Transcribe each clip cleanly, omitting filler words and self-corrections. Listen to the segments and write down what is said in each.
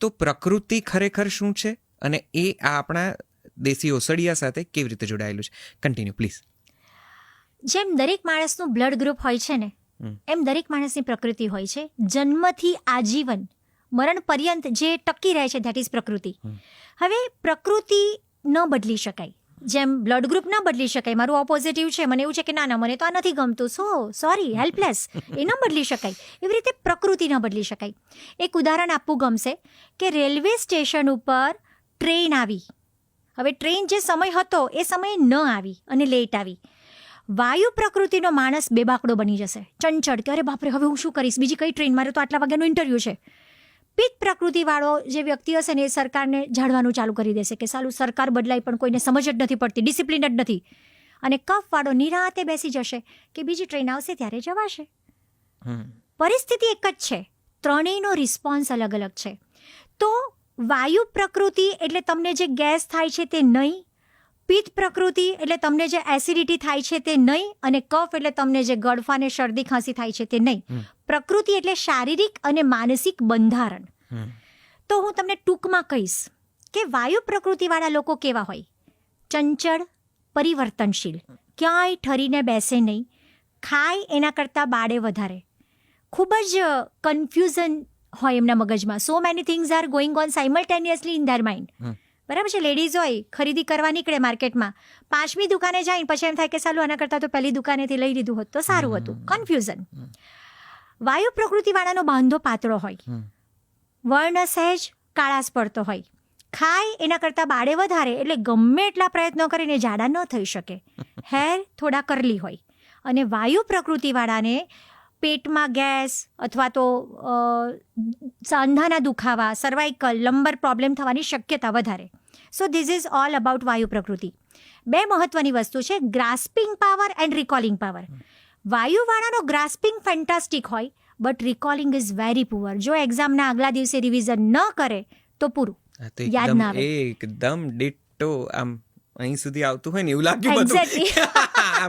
તો પ્રકૃતિ ખરેખર શું છે અને એ આપણા દેશી ઓસડિયા સાથે કેવી રીતે જોડાયેલું છે? Continue please. જેમ દરેક માણસનું બ્લડ ગ્રુપ હોય છે ને, એમ દરેક માણસની પ્રકૃતિ હોય છે. જન્મથી આજીવન મરણ પર્યંત જે ટકી રહે છે ધેટ ઇઝ પ્રકૃતિ. હવે પ્રકૃતિ ન બદલી શકાય. જેમ બ્લડ ગ્રુપ ન બદલી શકાય, મારું ઓ પોઝિટિવ છે, મને એવું છે કે ના ના મને તો આ નથી ગમતું, સોરી હેલ્પલેસ, એ ન બદલી શકાય. એવી રીતે પ્રકૃતિ ન બદલી શકાય. એક ઉદાહરણ આપવું ગમશે કે રેલવે સ્ટેશન ઉપર ટ્રેન આવી. હવે ટ્રેન જે સમય હતો એ સમયે ન આવી અને લેટ આવી. વાયુ પ્રકૃતિનો માણસ બેબાકડો બની જશે, ચંચળ, કે અરે બાપરે હવે હું શું કરીશ, બીજી કઈ ટ્રેન, મારે તો આટલા વાગ્યાનું ઇન્ટરવ્યૂ છે. પિત્ત પ્રકૃતિવાળો જે વ્યક્તિ હશે ને એ સરકારને ઝાડવાનું ચાલુ કરી દેશે કે સાલું સરકાર બદલાય પણ કોઈને સમજ જ નથી પડતી, ડિસિપ્લિન જ નથી. અને કફવાળો નિરાતે બેસી જશે કે બીજી ટ્રેન આવશે ત્યારે જવાશે. પરિસ્થિતિ એક જ છે, ત્રણેયનો રિસ્પોન્સ અલગ અલગ છે. તો વાયુ પ્રકૃતિ એટલે તમને જે ગેસ થાય છે તે નહીં, પિત્ત પ્રકૃતિ એટલે તમને જે એસિડિટી થાય છે તે નહીં, અને કફ એટલે તમને જે ગળફા ને શરદી ખાંસી થાય છે તે નહીં. પ્રકૃતિ એટલે શારીરિક અને માનસિક બંધારણ. તો હું તમને ટૂંકમાં કહીશ કે વાયુ પ્રકૃતિવાળા લોકો કેવા હોય? ચંચળ, પરિવર્તનશીલ, ક્યાંય ઠરીને બેસે નહીં, ખાય એના કરતાં બાળે વધારે, ખૂબ જ કન્ફ્યુઝન હોય એમના મગજમાં. So many things are going on simultaneously in their mind. બરાબર છે? લેડીઝ હોય, ખરીદી કરવા નીકળે માર્કેટમાં, 5મી દુકાને જાય પછી એમ થાય કે સાલું આના કરતાં તો પહેલી દુકાનેથી લઈ લીધું હોત તો સારું હતું. કન્ફ્યુઝન. વાયુ પ્રકૃતિવાળાનો બાંધો પાતળો હોય, વર્ણ સહેજ કાળાશ પડતો હોય, ખાય એના કરતાં બાળે વધારે, એટલે ગમે એટલા પ્રયત્નો કરીને જાડા ન થઈ શકે. હેર થોડા કરલી હોય. અને વાયુ પ્રકૃતિવાળાને પેટમાં ગેસ અથવા તો સાંધાના દુખાવા, સર્વાઇકલ, લંબર પ્રોબ્લેમ થવાની શક્યતા વધારે. So this is all about વાયુ પ્રકૃતિ. 2 મહત્વની વસ્તુ છે, grasping power and recalling power. વાયુવાળાનો ગ્રાસ્પિંગ ફેન્ટાસ્ટિક હોય, but recalling is very poor. જો એક્ઝામના આગલા દિવસે રિવિઝન ન કરે તો પૂરું, યાદ ના આવે. એકદમ ડિટ્ટો. આમ અહીં સુધી આવતું હોય ને એવું લાગ્યું બધું.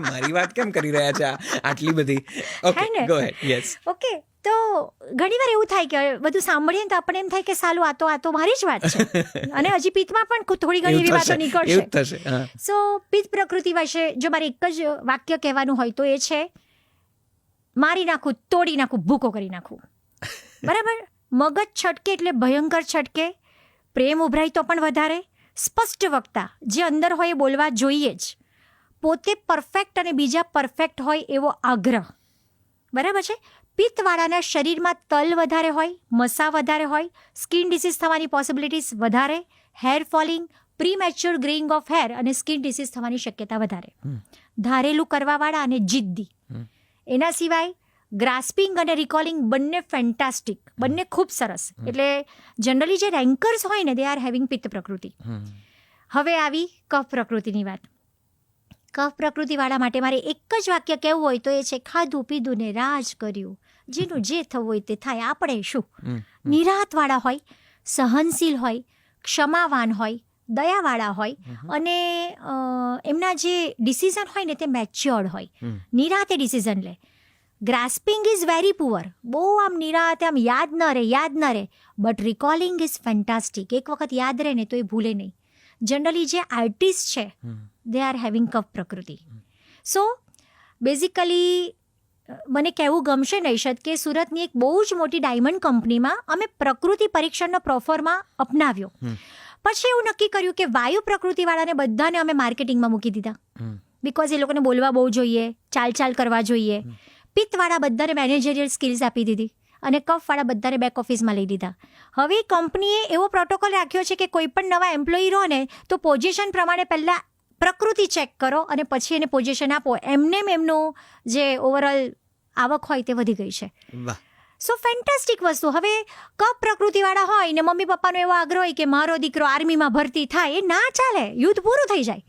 મારી વાત કેમ કરી રહ્યા છે આટલી બધી? ઓકે, ગો હેડ. યસ. ઓકે, તો ઘણીવાર એવું થાય કે બધું સાંભળીએ ને તો આપણને એમ થાય કે સાલું આ તો મારી જ વાત છે. અને હજી પિત્તમાં પણ થોડી ઘણી એવી વાતો નીકળશે. સો પિત્ત પ્રકૃતિ વિશે જો મારે એક જ વાક્ય કહેવાનું હોય તો એ છે, મારી નાખું, તોડી નાખું, ભૂકો કરી નાખું. બરાબર? મગજ છટકે એટલે ભયંકર છટકે, પ્રેમ ઉભરાય તો પણ વધારે, સ્પષ્ટ વક્તા, જે અંદર હોય એ બોલવા જોઈએ જ, પોતે પરફેક્ટ અને બીજા પરફેક્ટ હોય એવો આગ્રહ. બરાબર છે? પિત્તવાળાના શરીરમાં તલ વધારે હોય, મસા વધારે હોય, સ્કિન ડિસીઝ થવાની પોસિબિલિટીઝ વધારે, hair falling, premature ગ્રેઇંગ of hair અને સ્કિન ડિસીઝ થવાની શક્યતા વધારે. ધારેલું કરવાવાળા અને જિદ્દી. એના સિવાય ગ્રાસ્પિંગ અને રિકોલિંગ બંને ફેન્ટાસ્ટિક, બંને ખૂબ સરસ. એટલે જનરલી જે રેન્કર્સ હોય ને દે આર હેવિંગ પિત્ત પ્રકૃતિ. હવે આવી કફ પ્રકૃતિની વાત. કફ પ્રકૃતિવાળા માટે મારે એક જ વાક્ય કહેવું હોય તો એ છે, ખાધું પીધું ને રાજ કર્યું, જેનું જે થવું હોય તે થાય, આપણે શું. નિરાતવાળા હોય, સહનશીલ હોય, ક્ષમાવાન હોય, દયાવાળા હોય, અને એમના જે ડિસિઝન હોય ને તે મેચ્યોર્ડ હોય, નિરાતે ડિસિઝન લે. ગ્રાસ્પિંગ ઇઝ વેરી પુઅર, બહુ આમ નિરાતે આમ યાદ ન રહે, બટ રિકોલિંગ ઇઝ ફેન્ટાસ્ટિક. એક વખત યાદ રહે ને તો એ ભૂલે નહીં. જનરલી જે આર્ટિસ્ટ છે દે આર હેવિંગ કફ પ્રકૃતિ. સો બેઝિકલી મને કહેવું ગમશે નૈશદ કે સુરતની એક બહુ જ મોટી ડાયમંડ કંપનીમાં અમે પ્રકૃતિ પરીક્ષણનો પ્રોફોર્મા અપનાવ્યો. પછી એવું નક્કી કર્યું કે વાયુ પ્રકૃતિવાળાને બધાને અમે માર્કેટિંગમાં મૂકી દીધા, બિકોઝ એ લોકોને બોલવા બહુ જોઈએ, ચાલ કરવા જોઈએ. પિત્તવાળા બધાને મેનેજરિયલ સ્કિલ્સ આપી દીધી અને કફવાળા બધાને બેક ઓફિસમાં લઈ લીધા. હવે કંપનીએ એવો પ્રોટોકોલ રાખ્યો છે કે કોઈ પણ નવા એમ્પ્લોયી રહો ને તો પોઝિશન પ્રમાણે પહેલાં પ્રકૃતિ ચેક કરો અને પછી એને પોઝિશન આપો. એમનું જે ઓવરઓલ આવક હોય તે વધી ગઈ છે. સો ફેન્ટાસ્ટિક વસ્તુ. હવે કફ પ્રકૃતિવાળા હોય ને મમ્મી પપ્પાનો એવો આગ્રહ હોય કે મારો દીકરો આર્મીમાં ભરતી થાય, એ ના ચાલે, યુદ્ધ પૂરું થઈ જાય.